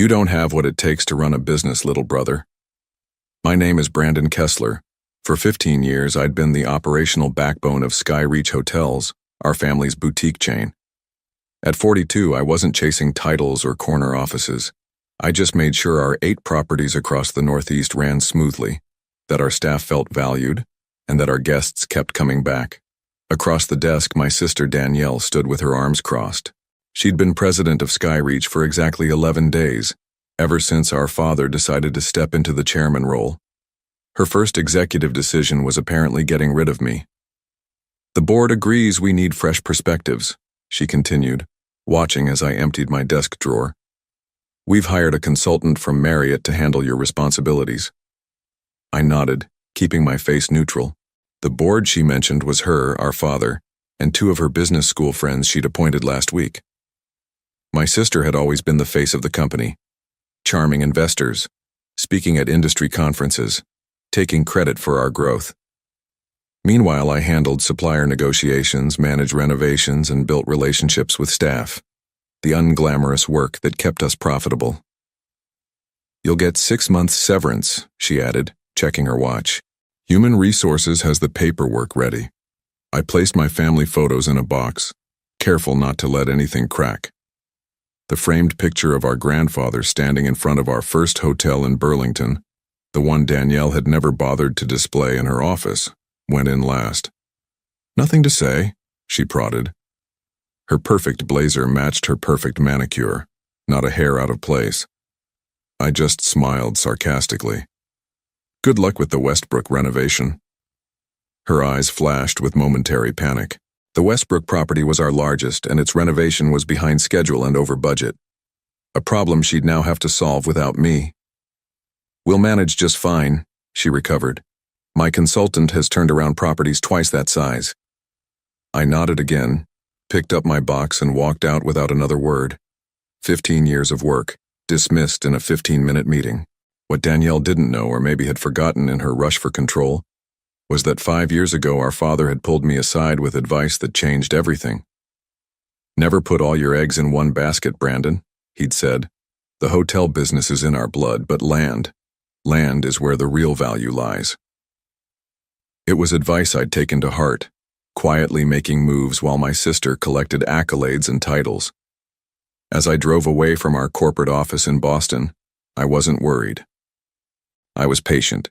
You don't have what it takes to run a business, little brother. My name is Brandon Kessler. For 15 years, I'd been the operational backbone of Skyreach Hotels, our family's boutique chain. At 42, I wasn't chasing titles or corner offices. I just made sure our 8 properties across the Northeast ran smoothly, that our staff felt valued, and that our guests kept coming back. Across the desk, my sister Danielle stood with her arms crossed. She'd been president of Skyreach for exactly 11 days, ever since our father decided to step into the chairman role. Her first executive decision was apparently getting rid of me. The board agrees we need fresh perspectives, she continued, watching as I emptied my desk drawer. We've hired a consultant from Marriott to handle your responsibilities. I nodded, keeping my face neutral. The board she mentioned was her, our father, and 2 of her business school friends she'd appointed last week. My sister had always been the face of the company, charming investors, speaking at industry conferences, taking credit for our growth. Meanwhile, I handled supplier negotiations, managed renovations, and built relationships with staff, the unglamorous work that kept us profitable. You'll get 6 months severance, she added, checking her watch. Human Resources has the paperwork ready. I placed my family photos in a box, careful not to let anything crack. The framed picture of our grandfather standing in front of our first hotel in Burlington, the one Danielle had never bothered to display in her office, went in last. Nothing to say, she prodded. Her perfect blazer matched her perfect manicure, not a hair out of place. I just smiled sarcastically. Good luck with the Westbrook renovation. Her eyes flashed with momentary panic. The Westbrook property was our largest, and its renovation was behind schedule and over budget. A problem she'd now have to solve without me. We'll manage just fine, she recovered. My consultant has turned around properties twice that size. I nodded again, picked up my box and walked out without another word. 15 years of work, dismissed in a 15-minute meeting. What Danielle didn't know, or maybe had forgotten in her rush for control, was that 5 years ago our father had pulled me aside with advice that changed everything. Never put all your eggs in one basket, Brandon, he'd said. The hotel business is in our blood, but land is where the real value lies. It was advice I'd taken to heart, quietly making moves while my sister collected accolades and titles. As I drove away from our corporate office in Boston, I wasn't worried. I was patient,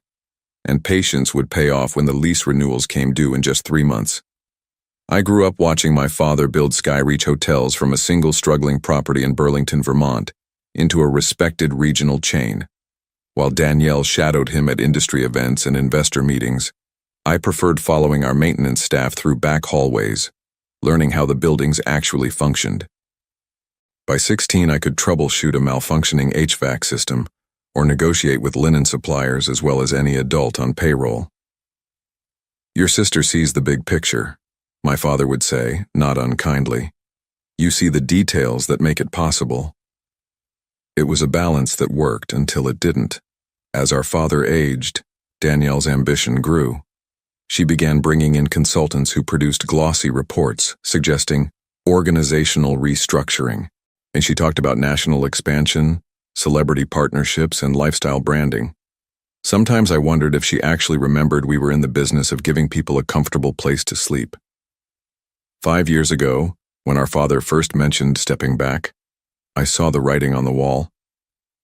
and patience would pay off when the lease renewals came due in just 3 months. I grew up watching my father build Skyreach Hotels from a single struggling property in Burlington, Vermont, into a respected regional chain. While Danielle shadowed him at industry events and investor meetings, I preferred following our maintenance staff through back hallways, learning how the buildings actually functioned. By 16, I could troubleshoot a malfunctioning HVAC system or negotiate with linen suppliers as well as any adult on payroll. Your sister sees the big picture, my father would say, not unkindly. You see the details that make it possible. It was a balance that worked until it didn't. As our father aged, Danielle's ambition grew. She began bringing in consultants who produced glossy reports suggesting organizational restructuring, and she talked about national expansion, celebrity partnerships, and lifestyle branding. Sometimes I wondered if she actually remembered we were in the business of giving people a comfortable place to sleep. 5 years ago, when our father first mentioned stepping back, I saw the writing on the wall.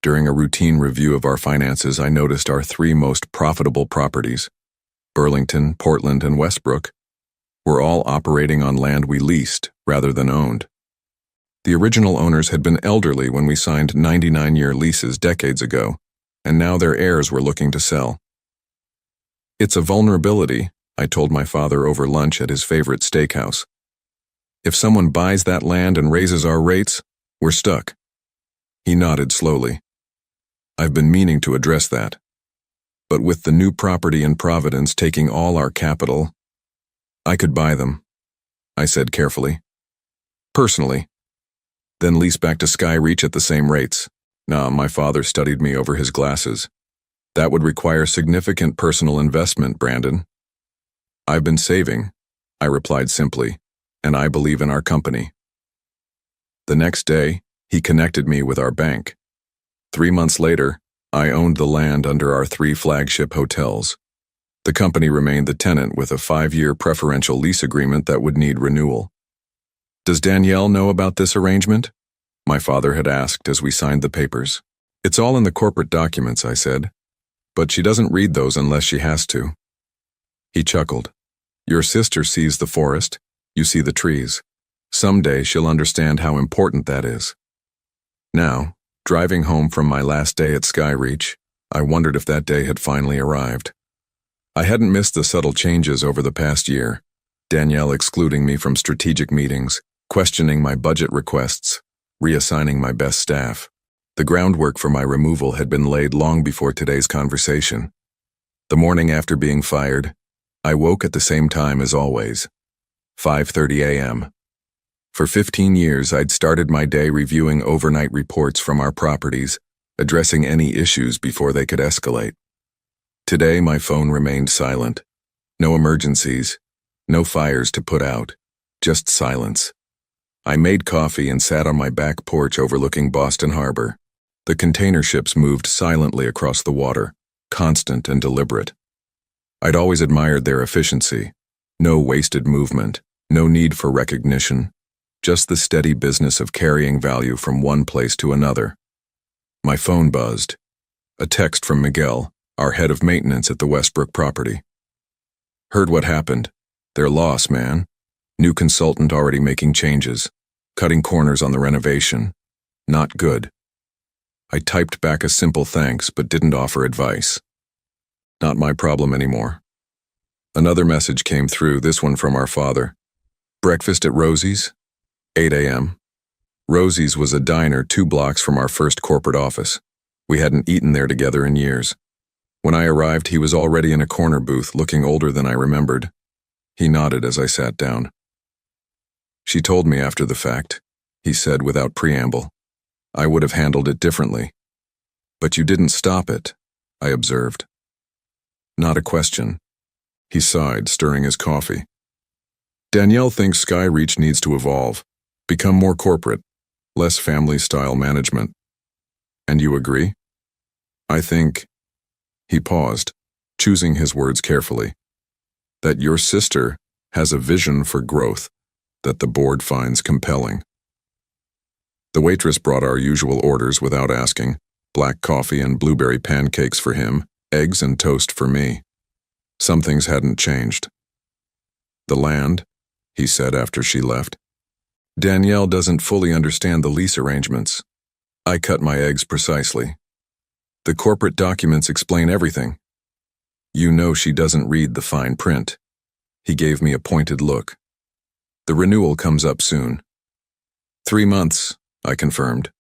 During a routine review of our finances, I noticed our 3 most profitable properties, Burlington, Portland, and Westbrook, were all operating on land we leased rather than owned. The original owners had been elderly when we signed 99-year leases decades ago, and now their heirs were looking to sell. It's a vulnerability, I told my father over lunch at his favorite steakhouse. If someone buys that land and raises our rates, we're stuck. He nodded slowly. I've been meaning to address that. But with the new property in Providence taking all our capital, I could buy them, I said carefully. Personally. Then lease back to Skyreach at the same rates. Nah, my father studied me over his glasses. That would require significant personal investment, Brandon. I've been saving, I replied simply, and I believe in our company. The next day, he connected me with our bank. 3 months later, I owned the land under our 3 flagship hotels. The company remained the tenant with a 5-year preferential lease agreement that would need renewal. "Does Danielle know about this arrangement?" my father had asked as we signed the papers. "It's all in the corporate documents," I said, "but she doesn't read those unless she has to." He chuckled. "Your sister sees the forest, you see the trees. Someday she'll understand how important that is." Now, driving home from my last day at Skyreach, I wondered if that day had finally arrived. I hadn't missed the subtle changes over the past year. Danielle excluding me from strategic meetings, questioning my budget requests, reassigning my best staff. The groundwork for my removal had been laid long before today's conversation. The morning after being fired, I woke at the same time as always, 5:30 a.m. For 15 years, I'd started my day reviewing overnight reports from our properties, addressing any issues before they could escalate. Today, my phone remained silent. No emergencies, no fires to put out, just silence. I made coffee and sat on my back porch overlooking Boston Harbor. The container ships moved silently across the water, constant and deliberate. I'd always admired their efficiency. No wasted movement, no need for recognition, just the steady business of carrying value from one place to another. My phone buzzed. A text from Miguel, our head of maintenance at the Westbrook property. "Heard what happened. Their loss, man. New consultant already making changes, cutting corners on the renovation. Not good." I typed back a simple thanks but didn't offer advice. Not my problem anymore. Another message came through, this one from our father. "Breakfast at Rosie's? 8 a.m. Rosie's was a diner 2 blocks from our first corporate office. We hadn't eaten there together in years. When I arrived, he was already in a corner booth, looking older than I remembered. He nodded as I sat down. "She told me after the fact," he said without preamble. "I would have handled it differently." "But you didn't stop it," I observed. "Not a question." He sighed, stirring his coffee. "Danielle thinks Skyreach needs to evolve, become more corporate, less family-style management. And you agree?" "I think," he paused, choosing his words carefully, "that your sister has a vision for growth that the board finds compelling." The waitress brought our usual orders without asking, black coffee and blueberry pancakes for him, eggs and toast for me. Some things hadn't changed. "The land," he said after she left. "Danielle doesn't fully understand the lease arrangements." I cut my eggs precisely. "The corporate documents explain everything." "You know she doesn't read the fine print." He gave me a pointed look. "The renewal comes up soon." 3 months, I confirmed.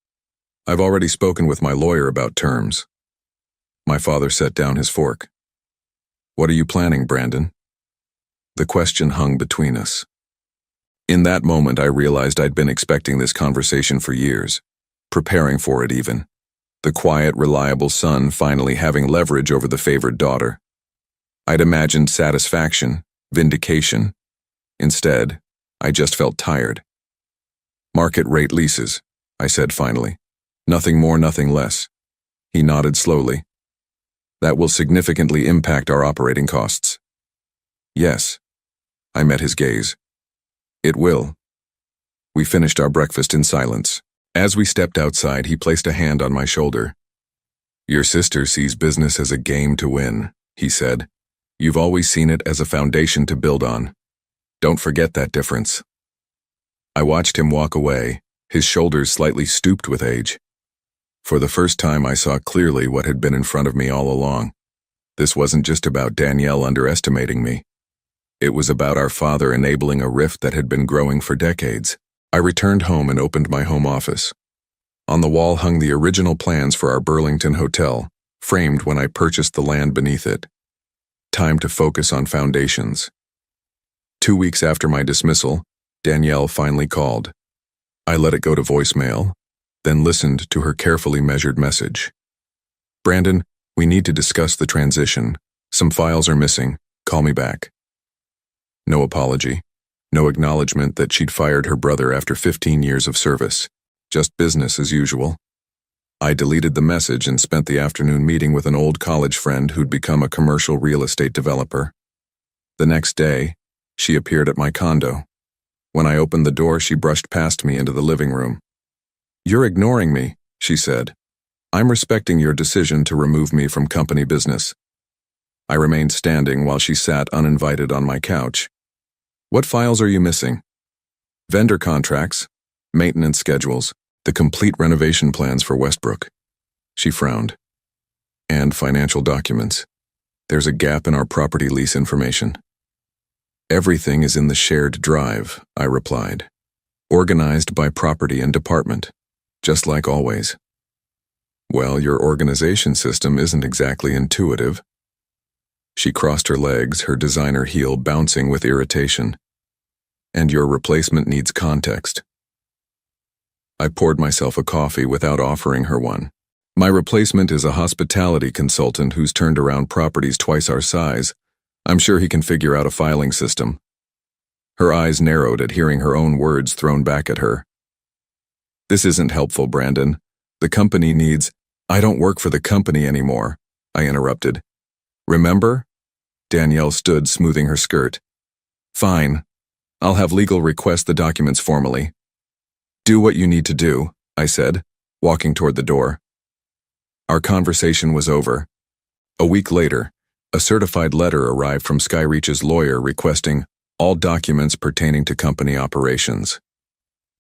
"I've already spoken with my lawyer about terms." My father set down his fork. "What are you planning, Brandon?" The question hung between us. In that moment, I realized I'd been expecting this conversation for years, preparing for it even. The quiet, reliable son finally having leverage over the favored daughter. I'd imagined satisfaction, vindication. Instead, I just felt tired. "Market rate leases," I said finally. "Nothing more, nothing less." He nodded slowly. "That will significantly impact our operating costs." "Yes." I met his gaze. "It will." We finished our breakfast in silence. As we stepped outside, he placed a hand on my shoulder. "Your sister sees business as a game to win," he said. "You've always seen it as a foundation to build on. Don't forget that difference." I watched him walk away, his shoulders slightly stooped with age. For the first time, I saw clearly what had been in front of me all along. This wasn't just about Danielle underestimating me. It was about our father enabling a rift that had been growing for decades. I returned home and opened my home office. On the wall hung the original plans for our Burlington hotel, framed when I purchased the land beneath it. Time to focus on foundations. 2 weeks after my dismissal, Danielle finally called. I let it go to voicemail, then listened to her carefully measured message. "Brandon, we need to discuss the transition. Some files are missing. Call me back." No apology. No acknowledgement that she'd fired her brother after 15 years of service. Just business as usual. I deleted the message and spent the afternoon meeting with an old college friend who'd become a commercial real estate developer. The next day, she appeared at my condo. When I opened the door, she brushed past me into the living room. "You're ignoring me," she said. "I'm respecting your decision to remove me from company business." I remained standing while she sat uninvited on my couch. "What files are you missing?" "Vendor contracts, maintenance schedules, the complete renovation plans for Westbrook." She frowned. "And financial documents. There's a gap in our property lease information." "Everything is in the shared drive," I replied. "Organized by property and department, just like always." "Well, your organization system isn't exactly intuitive." She crossed her legs, her designer heel bouncing with irritation. "And your replacement needs context." I poured myself a coffee without offering her one. "My replacement is a hospitality consultant who's turned around properties twice our size. I'm sure he can figure out a filing system." Her eyes narrowed at hearing her own words thrown back at her. "This isn't helpful, Brandon. The company needs—" "I don't work for the company anymore," I interrupted. "Remember?" Danielle stood, smoothing her skirt. "Fine. I'll have legal request the documents formally." "Do what you need to do," I said, walking toward the door. Our conversation was over. A week later, a certified letter arrived from Skyreach's lawyer requesting all documents pertaining to company operations.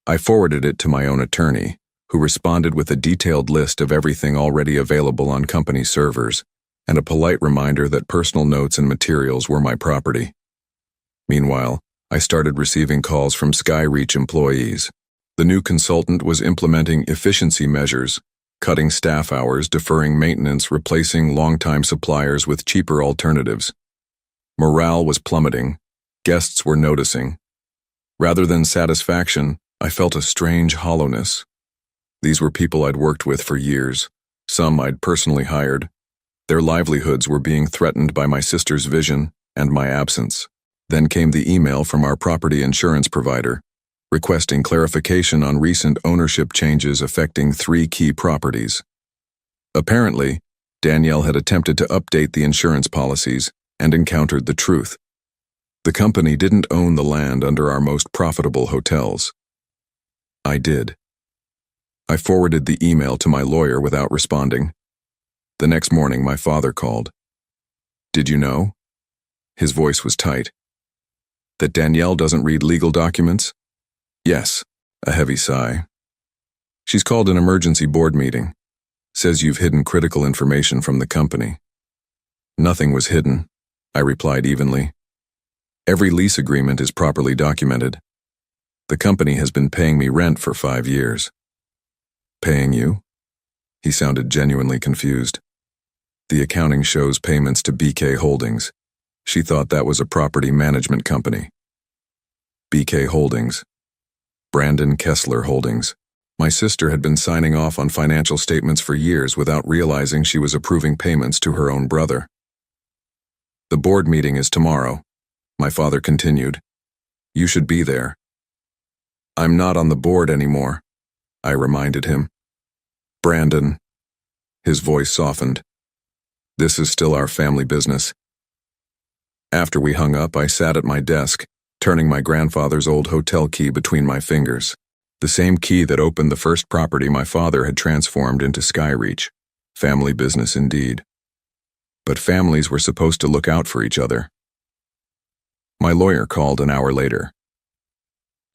I forwarded it to my own attorney, who responded with a detailed list of everything already available on company servers, and a polite reminder that personal notes and materials were my property. Meanwhile, I started receiving calls from Skyreach employees. The new consultant was implementing efficiency measures, cutting staff hours, deferring maintenance, replacing longtime suppliers with cheaper alternatives. Morale was plummeting. Guests were noticing. Rather than satisfaction, I felt a strange hollowness. These were people I'd worked with for years, some I'd personally hired. Their livelihoods were being threatened by my sister's vision and my absence. Then came the email from our property insurance provider, requesting clarification on recent ownership changes affecting 3 key properties. Apparently, Danielle had attempted to update the insurance policies and encountered the truth. The company didn't own the land under our most profitable hotels. I did. I forwarded the email to my lawyer without responding. The next morning, my father called. "Did you know?" His voice was tight. "That Danielle doesn't read legal documents?" "Yes," a heavy sigh. "She's called an emergency board meeting. Says you've hidden critical information from the company." "Nothing was hidden," I replied evenly. "Every lease agreement is properly documented. The company has been paying me rent for 5 years." "Paying you?" He sounded genuinely confused. "The accounting shows payments to BK Holdings. She thought that was a property management company." BK Holdings. Brandon Kessler Holdings. My sister had been signing off on financial statements for years without realizing she was approving payments to her own brother. "The board meeting is tomorrow," my father continued. "You should be there." "I'm not on the board anymore," I reminded him. "Brandon." His voice softened. "This is still our family business." After we hung up, I sat at my desk, turning my grandfather's old hotel key between my fingers. The same key that opened the first property my father had transformed into Skyreach. Family business indeed. But families were supposed to look out for each other. My lawyer called an hour later.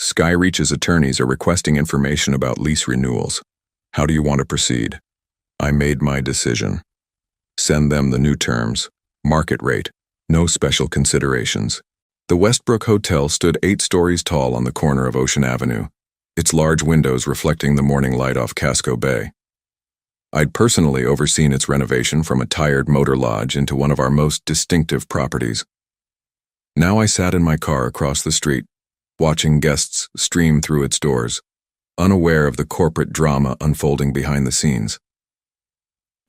"Skyreach's attorneys are requesting information about lease renewals. How do you want to proceed?" I made my decision. Send them the new terms, market rate, no special considerations. The Westbrook Hotel stood 8 stories tall on the corner of Ocean Avenue, its large windows reflecting the morning light off Casco Bay. I'd personally overseen its renovation from a tired motor lodge into one of our most distinctive properties. Now I sat in my car across the street, watching guests stream through its doors, unaware of the corporate drama unfolding behind the scenes.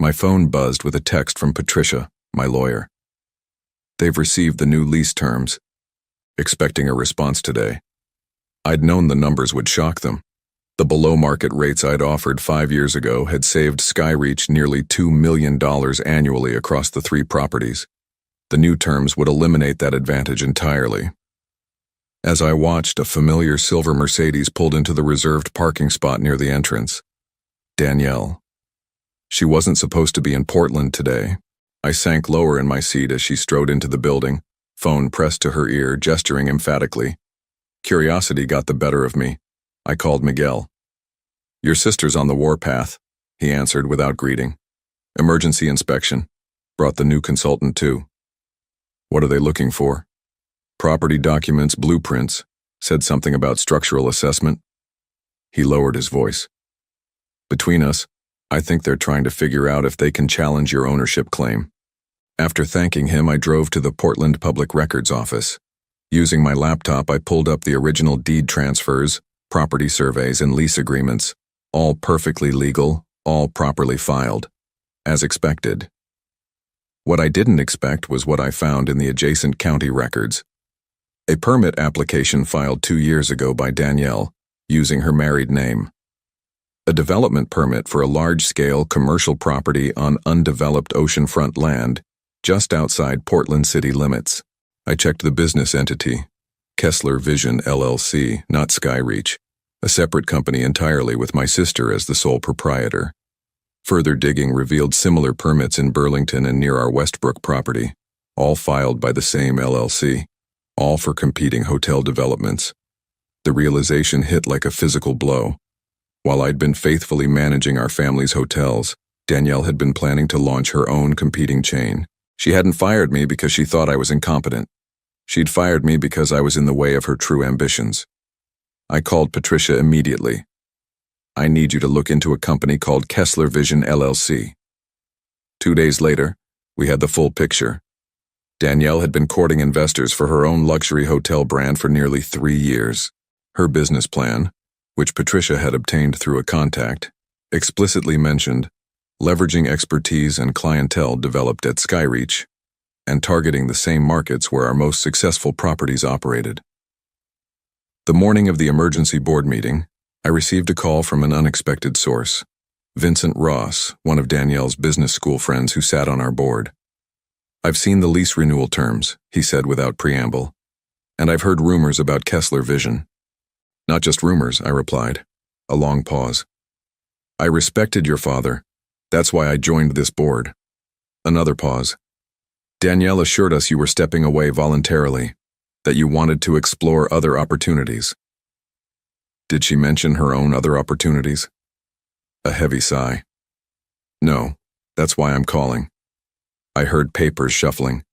My phone buzzed with a text from Patricia, my lawyer. "They've received the new lease terms. Expecting a response today." I'd known the numbers would shock them. The below-market rates I'd offered 5 years ago had saved Skyreach nearly $2 million annually across the 3 properties. The new terms would eliminate that advantage entirely. As I watched, a familiar silver Mercedes pulled into the reserved parking spot near the entrance. Danielle. She wasn't supposed to be in Portland today. I sank lower in my seat as she strode into the building, phone pressed to her ear, gesturing emphatically. Curiosity got the better of me. I called Miguel. Your sister's on the warpath, he answered without greeting. Emergency inspection. Brought the new consultant too. What are they looking for? Property documents, blueprints. Said something about structural assessment. He lowered his voice. Between us, I think they're trying to figure out if they can challenge your ownership claim. After thanking him, I drove to the Portland Public Records office. Using my laptop, I pulled up the original deed transfers, property surveys, and lease agreements, all perfectly legal, all properly filed. As expected. What I didn't expect was what I found in the adjacent county records. A permit application filed 2 years ago by Danielle, using her married name. A development permit for a large-scale commercial property on undeveloped oceanfront land, just outside Portland city limits. I checked the business entity, Kessler Vision LLC, not Skyreach, a separate company entirely with my sister as the sole proprietor. Further digging revealed similar permits in Burlington and near our Westbrook property, all filed by the same LLC, all for competing hotel developments. The realization hit like a physical blow. While I'd been faithfully managing our family's hotels, Danielle had been planning to launch her own competing chain. She hadn't fired me because she thought I was incompetent. She'd fired me because I was in the way of her true ambitions. I called Patricia immediately. I need you to look into a company called Kessler Vision LLC. 2 days later, we had the full picture. Danielle had been courting investors for her own luxury hotel brand for nearly 3 years. Her business plan, which Patricia had obtained through a contact, explicitly mentioned leveraging expertise and clientele developed at Skyreach and targeting the same markets where our most successful properties operated. The morning of the emergency board meeting, I received a call from an unexpected source, Vincent Ross, one of Danielle's business school friends who sat on our board. I've seen the lease renewal terms, he said without preamble, and I've heard rumors about Kessler Vision. Not just rumors, I replied. A long pause. I respected your father. That's why I joined this board. Another pause. Danielle assured us you were stepping away voluntarily, that you wanted to explore other opportunities. Did she mention her own other opportunities? A heavy sigh. No, that's why I'm calling. I heard papers shuffling.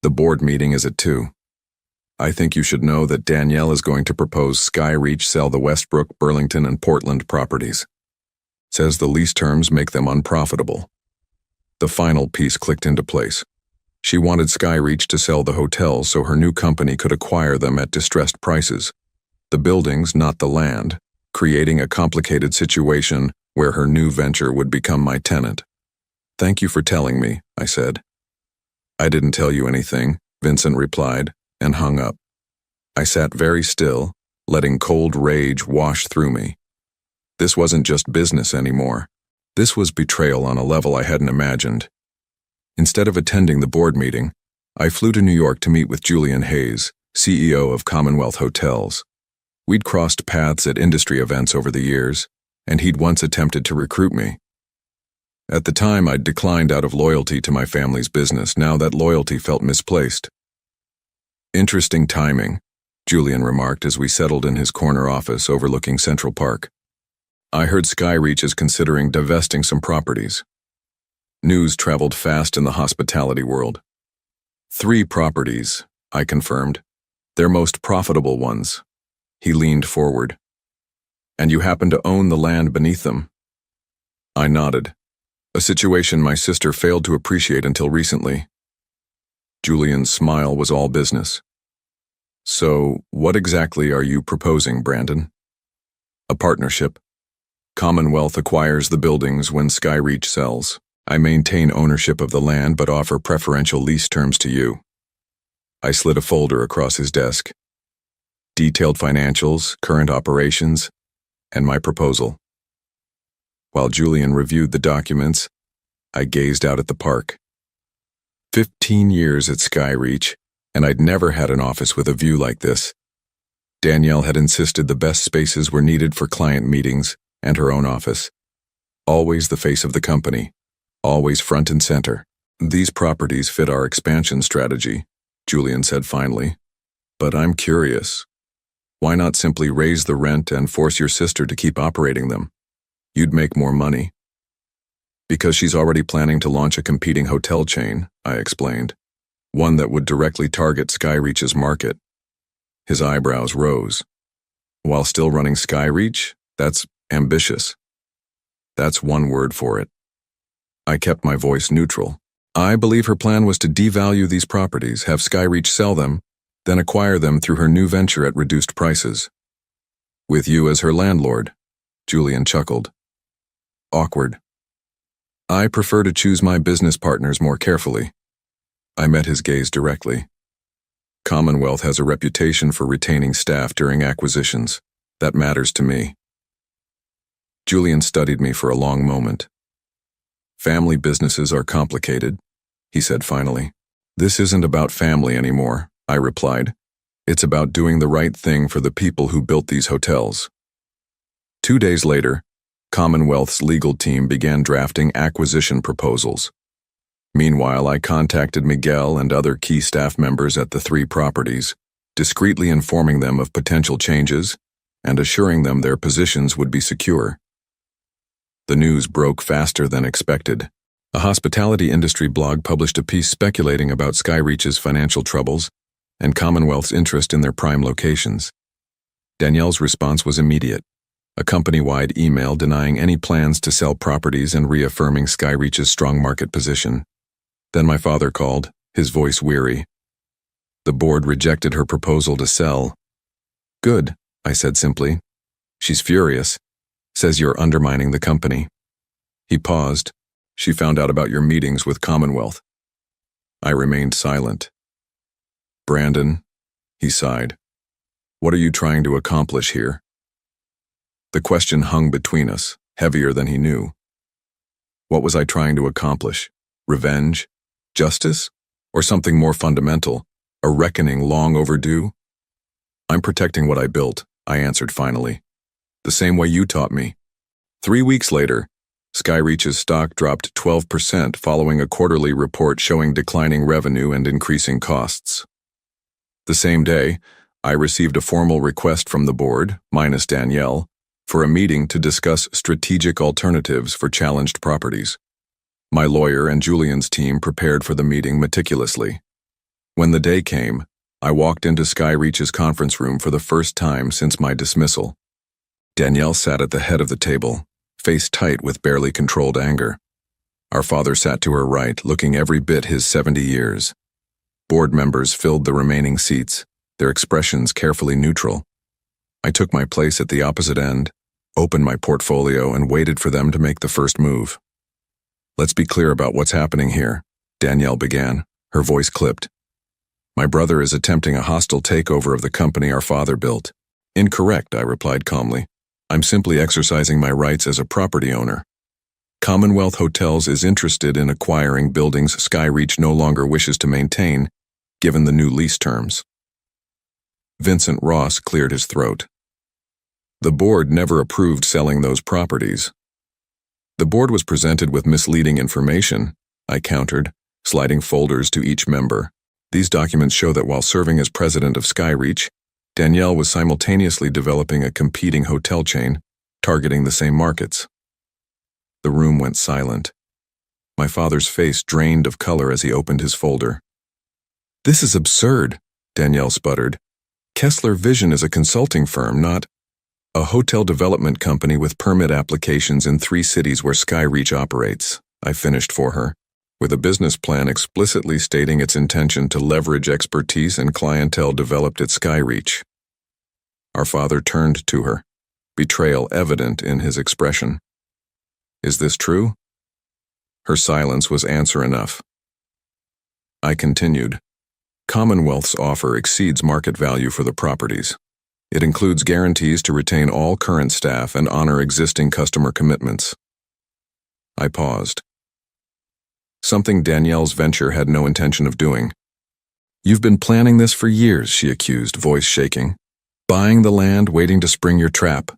The board meeting is at 2. I think you should know that Danielle is going to propose Skyreach sell the Westbrook, Burlington, and Portland properties. Says the lease terms make them unprofitable. The final piece clicked into place. She wanted Skyreach to sell the hotels so her new company could acquire them at distressed prices. The buildings, not the land, creating a complicated situation where her new venture would become my tenant. Thank you for telling me, I said. I didn't tell you anything, Vincent replied, and hung up. I sat very still, letting cold rage wash through me. This wasn't just business anymore. This was betrayal on a level I hadn't imagined. Instead of attending the board meeting, I flew to New York to meet with Julian Hayes, CEO of Commonwealth Hotels. We'd crossed paths at industry events over the years, and he'd once attempted to recruit me. At the time, I'd declined out of loyalty to my family's business. Now that loyalty felt misplaced. Interesting timing, Julian remarked as we settled in his corner office overlooking Central Park. I heard Skyreach is considering divesting some properties. News traveled fast in the hospitality world. 3 properties, I confirmed. Their most profitable ones. He leaned forward. And you happen to own the land beneath them? I nodded. A situation my sister failed to appreciate until recently. Julian's smile was all business. So, what exactly are you proposing, Brandon? A partnership. Commonwealth acquires the buildings when Skyreach sells. I maintain ownership of the land but offer preferential lease terms to you. I slid a folder across his desk. Detailed financials, current operations, and my proposal. While Julian reviewed the documents, I gazed out at the park. 15 years at Skyreach, and I'd never had an office with a view like this. Danielle had insisted the best spaces were needed for client meetings and her own office. Always the face of the company, always front and center. These properties fit our expansion strategy, Julian said finally. But I'm curious. Why not simply raise the rent and force your sister to keep operating them? You'd make more money. Because she's already planning to launch a competing hotel chain, I explained. One that would directly target Skyreach's market. His eyebrows rose. While still running Skyreach, that's ambitious. That's one word for it. I kept my voice neutral. I believe her plan was to devalue these properties, have Skyreach sell them, then acquire them through her new venture at reduced prices. With you as her landlord, Julian chuckled. Awkward. I prefer to choose my business partners more carefully. I met his gaze directly. Commonwealth has a reputation for retaining staff during acquisitions. That matters to me. Julian studied me for a long moment. Family businesses are complicated, he said finally. This isn't about family anymore, I replied. It's about doing the right thing for the people who built these hotels. 2 days later, Commonwealth's legal team began drafting acquisition proposals. Meanwhile, I contacted Miguel and other key staff members at the 3 properties, discreetly informing them of potential changes and assuring them their positions would be secure. The news broke faster than expected. A hospitality industry blog published a piece speculating about Skyreach's financial troubles and Commonwealth's interest in their prime locations. Danielle's response was immediate. A company-wide email denying any plans to sell properties and reaffirming Skyreach's strong market position. Then my father called, his voice weary. The board rejected her proposal to sell. Good, I said simply. She's furious. Says you're undermining the company. He paused. She found out about your meetings with Commonwealth. I remained silent. Brandon, he sighed. What are you trying to accomplish here? The question hung between us, heavier than he knew. What was I trying to accomplish? Revenge? Justice? Or something more fundamental? A reckoning long overdue? I'm protecting what I built, I answered finally. The same way you taught me. 3 weeks later, Skyreach's stock dropped 12% following a quarterly report showing declining revenue and increasing costs. The same day, I received a formal request from the board, minus Danielle, for a meeting to discuss strategic alternatives for challenged properties. My lawyer and Julian's team prepared for the meeting meticulously. When the day came, I walked into Skyreach's conference room for the first time since my dismissal. Danielle sat at the head of the table, face tight with barely controlled anger. Our father sat to her right, looking every bit his 70 years. Board members filled the remaining seats, their expressions carefully neutral. I took my place at the opposite end, opened my portfolio, and waited for them to make the first move. Let's be clear about what's happening here, Danielle began, her voice clipped. My brother is attempting a hostile takeover of the company our father built. Incorrect, I replied calmly. I'm simply exercising my rights as a property owner. Commonwealth Hotels is interested in acquiring buildings Skyreach no longer wishes to maintain, given the new lease terms. Vincent Ross cleared his throat. The board never approved selling those properties. The board was presented with misleading information, I countered, sliding folders to each member. These documents show that while serving as president of Skyreach, Danielle was simultaneously developing a competing hotel chain, targeting the same markets. The room went silent. My father's face drained of color as he opened his folder. This is absurd, Danielle sputtered. Kessler Vision is a consulting firm, not a hotel development company with permit applications in 3 cities where Skyreach operates, I finished for her, with a business plan explicitly stating its intention to leverage expertise and clientele developed at Skyreach. Our father turned to her, betrayal evident in his expression. Is this true? Her silence was answer enough. I continued. Commonwealth's offer exceeds market value for the properties. It includes guarantees to retain all current staff and honor existing customer commitments. I paused. Something Danielle's venture had no intention of doing. You've been planning this for years, she accused, voice shaking. Buying the land, waiting to spring your trap.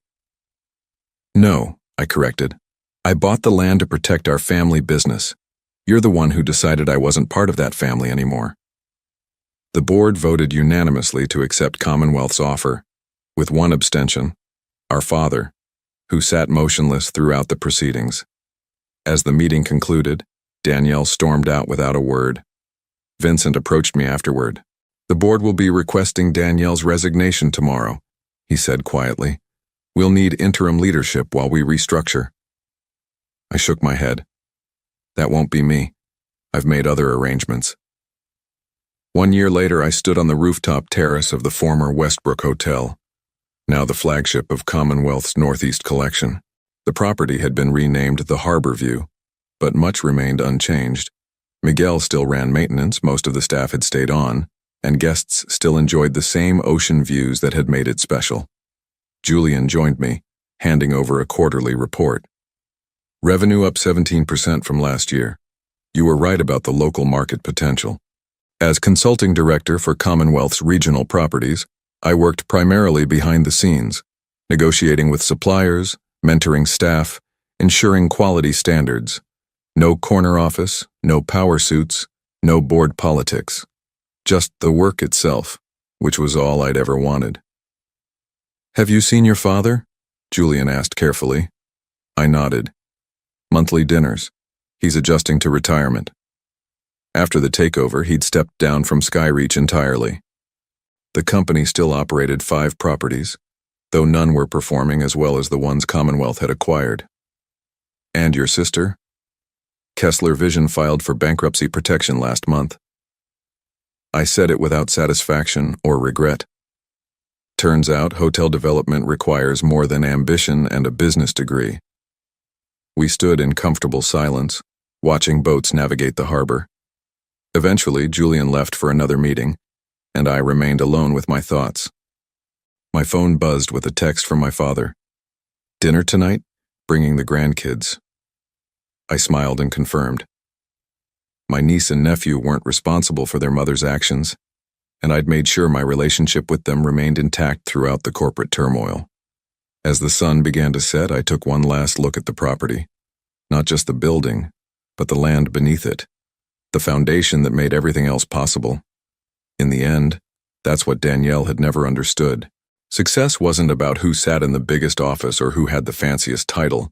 No, I corrected. I bought the land to protect our family business. You're the one who decided I wasn't part of that family anymore. The board voted unanimously to accept Commonwealth's offer, with one abstention, our father, who sat motionless throughout the proceedings. As the meeting concluded, Danielle stormed out without a word. Vincent approached me afterward. The board will be requesting Danielle's resignation tomorrow, he said quietly. We'll need interim leadership while we restructure. I shook my head. That won't be me. I've made other arrangements. 1 year later, I stood on the rooftop terrace of the former Westbrook Hotel, now the flagship of Commonwealth's Northeast Collection. The property had been renamed the Harbor View, but much remained unchanged. Miguel still ran maintenance, most of the staff had stayed on, and guests still enjoyed the same ocean views that had made it special. Julian joined me, handing over a quarterly report. Revenue up 17% from last year. You were right about the local market potential. As consulting director for Commonwealth's regional properties, I worked primarily behind the scenes, negotiating with suppliers, mentoring staff, ensuring quality standards. No corner office, no power suits, no board politics. Just the work itself, which was all I'd ever wanted. Have you seen your father? Julian asked carefully. I nodded. Monthly dinners. He's adjusting to retirement. After the takeover, he'd stepped down from Skyreach entirely. The company still operated 5 properties, though none were performing as well as the ones Commonwealth had acquired. And your sister? Kessler Vision filed for bankruptcy protection last month. I said it without satisfaction or regret. Turns out hotel development requires more than ambition and a business degree. We stood in comfortable silence, watching boats navigate the harbor. Eventually, Julian left for another meeting, and I remained alone with my thoughts. My phone buzzed with a text from my father. Dinner tonight? Bringing the grandkids. I smiled and confirmed. My niece and nephew weren't responsible for their mother's actions, and I'd made sure my relationship with them remained intact throughout the corporate turmoil. As the sun began to set, I took one last look at the property. Not just the building, but the land beneath it. The foundation that made everything else possible. In the end, that's what Danielle had never understood. Success wasn't about who sat in the biggest office or who had the fanciest title.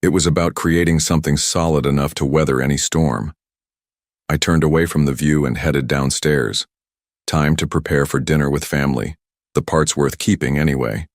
It was about creating something solid enough to weather any storm. I turned away from the view and headed downstairs. Time to prepare for dinner with family, the parts worth keeping anyway.